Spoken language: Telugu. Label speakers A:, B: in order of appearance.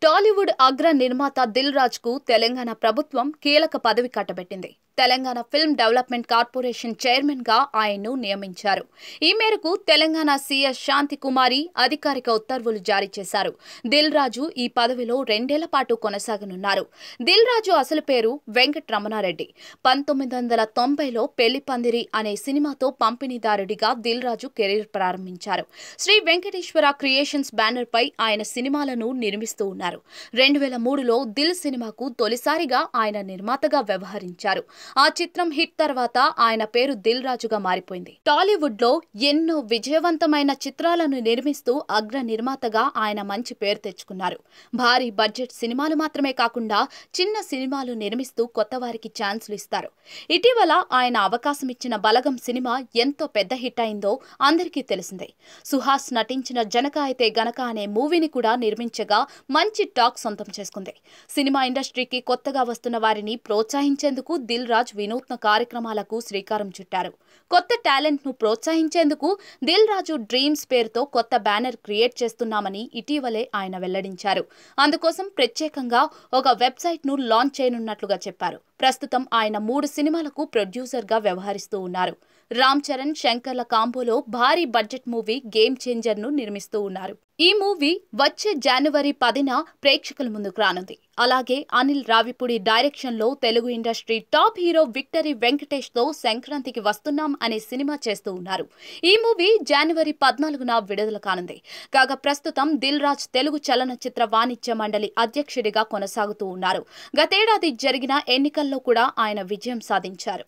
A: టాలీవుడ్ అగ్ర నిర్మాత దిల్ రాజు కు తెలంగాణ ప్రభుత్వం కీలక పదవి కట్టబెట్టింది. Telangana film development corporation chairman గా ఆయన్ను నియమించారు. ఈ మేరకు తెలంగాణ సీఎస్ శాంతి కుమారి అధికారిక ఉత్తర్వులు జారీ చేశారు. దిల్ రాజు ఈ పదవిలో 2 ఏళ్ల పాటు కొనసాగనున్నారు. దిల్ రాజు అసలు పేరు వెంకట్ రమణారెడ్డి. 1990లో పెళ్లి పందిరి అనే సినిమాతో పంపిణీదారుడిగా దిల్ రాజు కెరీర్ ప్రారంభించారు. శ్రీ వెంకటేశ్వర క్రియేషన్స్ బ్యానర్ పై ఆయన సినిమాలను నిర్మిస్తూ ఉన్నారు. 2003లో దిల్ సినిమాకు తొలిసారిగా ఆయన నిర్మాతగా వ్యవహరించారు. ఆ చిత్రం హిట్ తర్వాత ఆయన పేరు దిల్ రాజుగా మారిపోయింది. టాలీవుడ్ లో ఎన్నో విజయవంతమైన చిత్రాలను నిర్మిస్తూ అగ్ర నిర్మాతగా ఆయన మంచి పేరు తెచ్చుకున్నారు. భారీ బడ్జెట్ సినిమాలు మాత్రమే కాకుండా చిన్న సినిమాలు నిర్మిస్తూ కొత్త వారికి ఛాన్సులు ఇస్తారు. ఇటీవల ఆయన అవకాశం ఇచ్చిన బలగం సినిమా ఎంతో పెద్ద హిట్ అయిందో అందరికీ తెలిసిందే. సుహాస్ నటించిన జనక అయితే గనక అనే మూవీని కూడా నిర్మించగా మంచి టాక్ సొంతం చేసుకుంది. సినిమా ఇండస్ట్రీకి కొత్తగా వస్తున్న వారిని ప్రోత్సహించేందుకు దిల్ రాజు వినూత్న కార్యక్రమాలకు శ్రీకారం చుట్టారు. కొత్త టాలెంట్ ను ప్రోత్సహించేందుకు దిల్ రాజు డ్రీమ్స్ పేరుతో కొత్త బ్యానర్ క్రియేట్ చేస్తున్నామని ఇటీవలే ఆయన వెల్లడించారు. అందుకోసం ప్రత్యేకంగా ఒక వెబ్సైట్ ను లాంచ్ చేయనున్నట్లుగా చెప్పారు. ప్రస్తుతం ఆయన 3 సినిమాలకు ప్రొడ్యూసర్ గా వ్యవహరిస్తూ ఉన్నారు. రామ్ చరణ్, శంకర్ల కాంబోలో భారీ బడ్జెట్ మూవీ గేమ్ చేంజర్ ను నిర్మిస్తూ ఉన్నారు. ఈ మూవీ వచ్చే జనవరి 10న ప్రేక్షకుల ముందుకు రానుంది. అలాగే అనిల్ రావిపూడి డైరెక్షన్ లో Telugu industry top hero victory Venkatesh తో సంక్రాంతికి వస్తున్నాం అనే సినిమా చేస్తూ ఉన్నారు. ఈ మూవీ జనవరి 14న విడుదల కానుంది. కాగా ప్రస్తుతం దిల్ రాజు తెలుగు చలనచిత్ర వాణిజ్య మండలి అధ్యక్షుడిగా కొనసాగుతూ ఉన్నారు. గతేడాది జరిగిన ఎన్నికల్లో కూడా ఆయన విజయం సాధించారు.